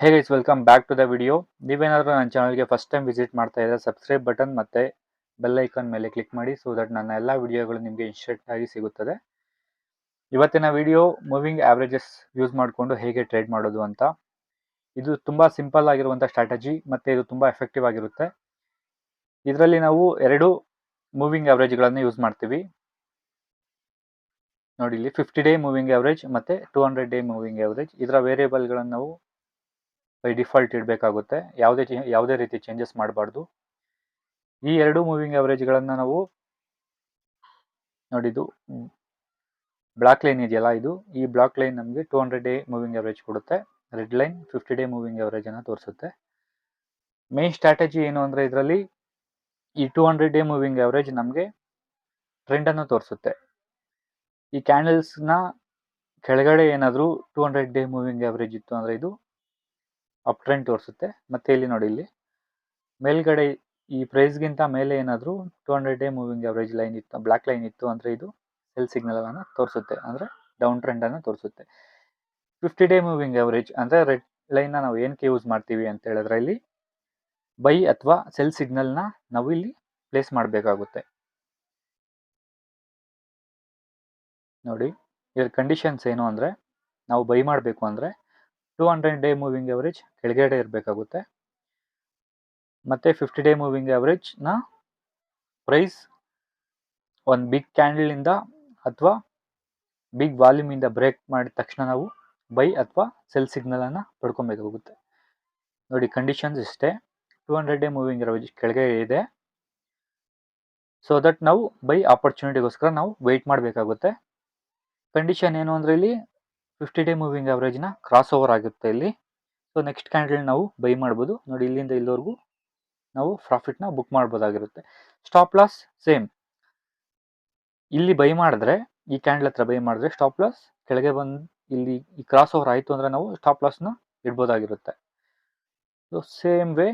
Hey guys, welcome back to the video. ನೀವೇನಾದರೂ ನನ್ನ ಚಾನಲ್ಗೆ ಫಸ್ಟ್ ಟೈಮ್ ವಿಸಿಟ್ ಮಾಡ್ತಾ ಇದ್ದರೆ ಸಬ್ಸ್ಕ್ರೈಬ್ ಬಟನ್ ಮತ್ತು ಬೆಲ್ ಐಕಾನ್ ಮೇಲೆ ಕ್ಲಿಕ್ ಮಾಡಿ, ಸೊ ದಟ್ ನನ್ನ ಎಲ್ಲ ವಿಡಿಯೋಗಳು ನಿಮಗೆ ಇನ್ಸ್ಟೆಂಟ್ ಆಗಿ ಸಿಗುತ್ತದೆ. ಇವತ್ತಿನ ವಿಡಿಯೋ ಮೂವಿಂಗ್ ಆವ್ರೇಜಸ್ ಯೂಸ್ ಮಾಡಿಕೊಂಡು ಹೇಗೆ ಟ್ರೇಡ್ ಮಾಡೋದು ಅಂತ. ಇದು ತುಂಬ ಸಿಂಪಲ್ ಆಗಿರುವಂಥ ಸ್ಟ್ರಾಟಜಿ ಮತ್ತು ಇದು ತುಂಬ ಎಫೆಕ್ಟಿವ್ ಆಗಿರುತ್ತೆ. ಇದರಲ್ಲಿ ನಾವು ಎರಡು ಮೂವಿಂಗ್ ಆವ್ರೇಜ್ಗಳನ್ನು ಯೂಸ್ ಮಾಡ್ತೀವಿ. ನೋಡಿ, ಇಲ್ಲಿ 50 ಡೇ ಮೂವಿಂಗ್ ಆವ್ರೇಜ್ ಮತ್ತು 200 ಡೇ ಮೂವಿಂಗ್ ಆವ್ರೇಜ್. ಇದರ ವೇರಿಯೇಬಲ್ಗಳನ್ನು ನಾವು ಬೈ ಡಿಫಾಲ್ಟ್ ಇಡಬೇಕಾಗುತ್ತೆ. ಯಾವುದೇ ರೀತಿ ಚೇಂಜಸ್ ಮಾಡಬಾರ್ದು. ಈ ಎರಡು ಮೂವಿಂಗ್ ಆವ್ರೇಜ್ಗಳನ್ನು ನಾವು ನೋಡಿದ್ದು ಬ್ಲಾಕ್ ಲೈನ್ ಇದೆಯಲ್ಲ, ಈ ಬ್ಲಾಕ್ ಲೈನ್ ನಮಗೆ 200 ಡೇ ಮೂವಿಂಗ್ ಆವ್ರೇಜ್ ಕೊಡುತ್ತೆ. Red line 50 day moving average ಅನ್ನು ತೋರಿಸುತ್ತೆ. ಮೇನ್ ಸ್ಟ್ರಾಟಜಿ ಏನು ಅಂದರೆ, ಇದರಲ್ಲಿ ಈ 200 ಡೇ ಮೂವಿಂಗ್ ಆವ್ರೇಜ್ ನಮಗೆ ಟ್ರೆಂಡ್ ಅನ್ನು ತೋರಿಸುತ್ತೆ. ಈ ಕ್ಯಾಂಡಲ್ಸ್ನ ಕೆಳಗಡೆ ಏನಾದರೂ 200 ಡೇ ಮೂವಿಂಗ್ ಆವ್ರೇಜ್ ಇತ್ತು ಅಂದರೆ ಇದು ಅಪ್ ಟ್ರೆಂಡ್ ತೋರಿಸುತ್ತೆ. ಮತ್ತೆ ಇಲ್ಲಿ ನೋಡಿ, ಇಲ್ಲಿ ಮೇಲ್ಗಡೆ ಈ ಪ್ರೈಸ್ಗಿಂತ ಮೇಲೆ ಏನಾದರೂ 200 ಡೇ ಮೂವಿಂಗ್ ಆವ್ರೇಜ್ ಲೈನ್ ಇತ್ತು, ಬ್ಲಾಕ್ ಲೈನ್ ಇತ್ತು ಅಂದರೆ ಇದು ಸೆಲ್ ಸಿಗ್ನಲ್ ಅನ್ನು ತೋರಿಸುತ್ತೆ, ಅಂದರೆ ಡೌನ್ ಟ್ರೆಂಡ್ ಅನ್ನು ತೋರಿಸುತ್ತೆ. 50 ಡೇ ಮೂವಿಂಗ್ ಆವ್ರೇಜ್ ಅಂದರೆ ರೆಡ್ ಲೈನ್ನ ನಾವು ಏನಕ್ಕೆ ಯೂಸ್ ಮಾಡ್ತೀವಿ ಅಂತ ಹೇಳಿದ್ರೆ, ಇಲ್ಲಿ ಬೈ ಅಥವಾ ಸೆಲ್ ಸಿಗ್ನಲ್ನ ನಾವು ಇಲ್ಲಿ ಪ್ಲೇಸ್ ಮಾಡಬೇಕಾಗುತ್ತೆ. ನೋಡಿ, ಇದರ ಕಂಡೀಷನ್ಸ್ ಏನು ಅಂದರೆ, ನಾವು ಬೈ ಮಾಡಬೇಕು ಅಂದರೆ 200 ಡೇ ಮೂವಿಂಗ್ ಆವ್ರೇಜ್ ಕೆಳಗಡೆ ಇರಬೇಕಾಗುತ್ತೆ. ಮತ್ತು 50 ಡೇ ಮೂವಿಂಗ್ ಆವ್ರೇಜ್ನ ಪ್ರೈಸ್ ಒಂದು ಬಿಗ್ ಕ್ಯಾಂಡಲಿಂದ ಅಥವಾ ಬಿಗ್ ವಾಲ್ಯೂಮಿಂದ ಬ್ರೇಕ್ ಮಾಡಿದ ತಕ್ಷಣ ನಾವು ಬೈ ಅಥವಾ ಸೆಲ್ ಸಿಗ್ನಲನ್ನು ಪಡ್ಕೊಬೇಕಾಗುತ್ತೆ. ನೋಡಿ, ಕಂಡೀಷನ್ಸ್ ಇಷ್ಟೇ. 200 ಡೇ ಮೂವಿಂಗ್ ಆವ್ರೇಜ್ ಕೆಳಗೆ ಇದೆ, ಸೊ ದಟ್ ನಾವು ಬೈ ಆಪರ್ಚುನಿಟಿಗೋಸ್ಕರ ನಾವು ವೆಯ್ಟ್ ಮಾಡಬೇಕಾಗುತ್ತೆ. ಕಂಡೀಷನ್ ಏನು ಅಂದರೆ, ಇಲ್ಲಿ 50 ಡೇ ಮೂವಿಂಗ್ ಆವ್ರೇಜ್ನ ಕ್ರಾಸ್ ಓವರ್ ಆಗುತ್ತೆ ಇಲ್ಲಿ. ಸೊ ನೆಕ್ಸ್ಟ್ ಕ್ಯಾಂಡಲ್ ನಾವು ಬೈ ಮಾಡ್ಬೋದು. ನೋಡಿ, ಇಲ್ಲಿಂದ ಇಲ್ಲಿವರೆಗೂ ನಾವು ಪ್ರಾಫಿಟ್ನ ಬುಕ್ ಮಾಡ್ಬೋದಾಗಿರುತ್ತೆ. Stop loss same. ಇಲ್ಲಿ ಬೈ ಮಾಡಿದ್ರೆ, ಈ ಕ್ಯಾಂಡಲ್ ಹತ್ರ ಬೈ ಮಾಡಿದ್ರೆ ಸ್ಟಾಪ್ ಲಾಸ್ ಕೆಳಗೆ ಬಂದು ಇಲ್ಲಿ ಈ ಕ್ರಾಸ್ ಓವರ್ ಆಯಿತು ಅಂದರೆ ನಾವು ಸ್ಟಾಪ್ ಲಾಸ್ನ ಇಡ್ಬೋದಾಗಿರುತ್ತೆ. ಸೊ ಸೇಮ್ ವೇ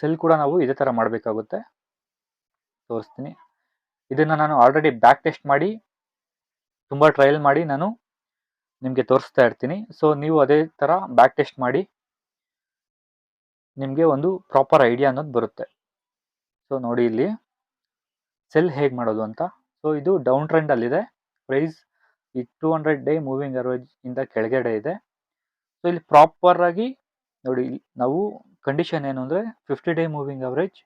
ಸೆಲ್ ಕೂಡ ನಾವು ಇದೇ ಥರ ಮಾಡಬೇಕಾಗುತ್ತೆ. ತೋರಿಸ್ತೀನಿ. ಇದನ್ನು ನಾನು ಆಲ್ರೆಡಿ ಬ್ಯಾಕ್ ಟೆಸ್ಟ್ ಮಾಡಿ ತುಂಬ ಟ್ರಯಲ್ ಮಾಡಿ ನಾನು ನಿಮಗೆ ತೋರಿಸ್ತಾ ಇರ್ತೀನಿ. ಸೊ ನೀವು ಅದೇ ಥರ ಬ್ಯಾಕ್ ಟೆಸ್ಟ್ ಮಾಡಿ ನಿಮಗೆ ಒಂದು ಪ್ರಾಪರ್ ಐಡಿಯಾ ಅನ್ನೋದು ಬರುತ್ತೆ. ಸೊ ನೋಡಿ, ಇಲ್ಲಿ ಸೆಲ್ ಹೇಗೆ ಮಾಡೋದು ಅಂತ. ಸೊ ಇದು ಡೌನ್ ಟ್ರೆಂಡಲ್ಲಿದೆ. ಪ್ರೈಸ್ ಈ 200 ಡೇ ಮೂವಿಂಗ್ ಆವ್ರೇಜ್ ಇಂದ ಕೆಳಗಡೆ ಇದೆ. ಸೊ ಇಲ್ಲಿ ಪ್ರಾಪರಾಗಿ ನೋಡಿ, ನಾವು ಕಂಡೀಷನ್ ಏನು ಅಂದರೆ 50 ಡೇ ಮೂವಿಂಗ್ ಆವ್ರೇಜ್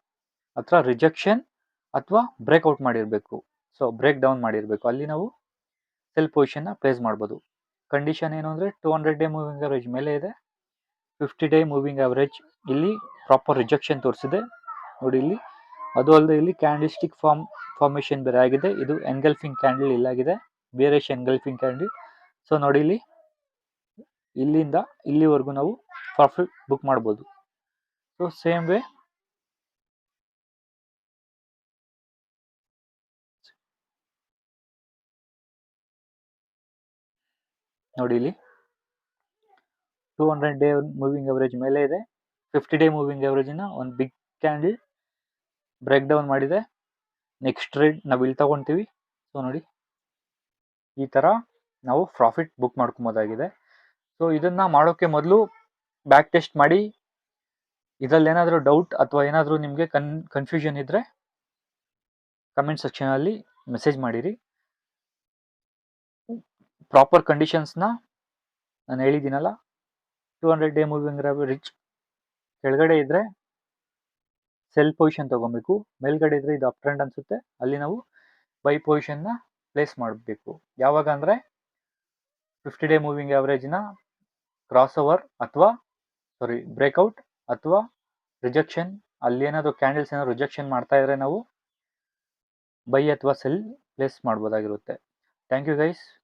ಅಥವಾ ರಿಜೆಕ್ಷನ್ ಅಥವಾ ಬ್ರೇಕ್ಔಟ್ ಮಾಡಿರಬೇಕು. ಸೊ ಬ್ರೇಕ್ ಡೌನ್ ಮಾಡಿರಬೇಕು, ಅಲ್ಲಿ ನಾವು ಸೆಲ್ ಪೊಸಿಷನ್ನ ಪ್ಲೇಸ್ ಮಾಡ್ಬೋದು. ಕಂಡೀಷನ್ ಏನು ಅಂದರೆ 200 ಡೇ ಮೂವಿಂಗ್ ಆವ್ರೇಜ್ ಮೇಲೆ ಇದೆ, 50 ಡೇ ಮೂವಿಂಗ್ ಆವ್ರೇಜ್ ಇಲ್ಲಿ ಪ್ರಾಪರ್ ರಿಜೆಕ್ಷನ್ ತೋರಿಸಿದೆ. ನೋಡಿ, ಇಲ್ಲಿ ಅದು ಅಲ್ಲದೆ ಇಲ್ಲಿ ಕ್ಯಾಂಡಲ್ ಸ್ಟಿಕ್ ಫಾರ್ಮೇಷನ್ ಬೇರೆ ಆಗಿದೆ. ಇದು ಎನ್ಗಲ್ಫಿಂಗ್ ಕ್ಯಾಂಡಲ್ ಇಲ್ಲಾಗಿದೆ, ಬೇರೆಶ್ ಎನ್ಗಲ್ಫಿಂಗ್ ಕ್ಯಾಂಡಲ್. ಸೊ ನೋಡಿ, ಇಲ್ಲಿಂದ ಇಲ್ಲಿವರೆಗೂ ನಾವು ಪ್ರಾಫಿಟ್ ಬುಕ್ ಮಾಡ್ಬೋದು. ಸೊ ಸೇಮ್ ವೇ ನೋಡಿ, ಇಲ್ಲಿ 200 ಡೇ ಮೂವಿಂಗ್ ಆವ್ರೇಜ್ ಮೇಲೆ ಇದೆ, 50 ಡೇ ಮೂವಿಂಗ್ ಆವ್ರೇಜಿನ ಒಂದು ಬಿಗ್ ಕ್ಯಾಂಡಲ್ ಬ್ರೇಕ್ ಡೌನ್ ಮಾಡಿದೆ. ನೆಕ್ಸ್ಟ್ ಟ್ರೇಡ್ ನಾವು ಇಲ್ಲಿ ತಗೊತೀವಿ. ಸೊ ನೋಡಿ, ಈ ಥರ ನಾವು ಪ್ರಾಫಿಟ್ ಬುಕ್ ಮಾಡ್ಕೊಬೋದಾಗಿದೆ. ಸೊ ಇದನ್ನು ಮಾಡೋಕ್ಕೆ ಮೊದಲು ಬ್ಯಾಕ್ ಟೆಸ್ಟ್ ಮಾಡಿ. ಇದರಲ್ಲಿ ಏನಾದರೂ ಡೌಟ್ ಅಥವಾ ಏನಾದರೂ ನಿಮಗೆ ಕನ್ಫ್ಯೂಷನ್ ಇದ್ದರೆ ಕಮೆಂಟ್ ಸೆಕ್ಷನಲ್ಲಿ ಮೆಸೇಜ್ ಮಾಡಿರಿ. ಪ್ರಾಪರ್ ಕಂಡೀಷನ್ಸ್ನ ನಾನು ಹೇಳಿದ್ದೀನಲ್ಲ, 200 ಡೇ ಮೂವಿಂಗ್ ಆವ್ರೇಜ್ ಕೆಳಗಡೆ ಇದ್ದರೆ ಸೆಲ್ ಪೊಸಿಷನ್ ತೊಗೊಬೇಕು, ಮೇಲ್ಗಡೆ ಇದ್ದರೆ ಇದು ಅಪ್ ಟ್ರೆಂಡ್ ಅನಿಸುತ್ತೆ, ಅಲ್ಲಿ ನಾವು ಬೈ ಪೊಸಿಷನ್ನ ಪ್ಲೇಸ್ ಮಾಡಬೇಕು. ಯಾವಾಗ ಅಂದರೆ 50 ಡೇ ಮೂವಿಂಗ್ ಆವ್ರೇಜ್ನ ಕ್ರಾಸ್ ಓವರ್ ಅಥವಾ ಬ್ರೇಕ್ಔಟ್ ಅಥವಾ ರಿಜೆಕ್ಷನ್, ಅಲ್ಲಿ ಏನಾದರೂ ಕ್ಯಾಂಡಲ್ಸ್ ಏನಾದರೂ ರಿಜೆಕ್ಷನ್ ಮಾಡ್ತಾ ಇದ್ರೆ ನಾವು ಬೈ ಅಥವಾ ಸೆಲ್ ಪ್ಲೇಸ್ ಮಾಡ್ಬೋದಾಗಿರುತ್ತೆ. Thank you guys.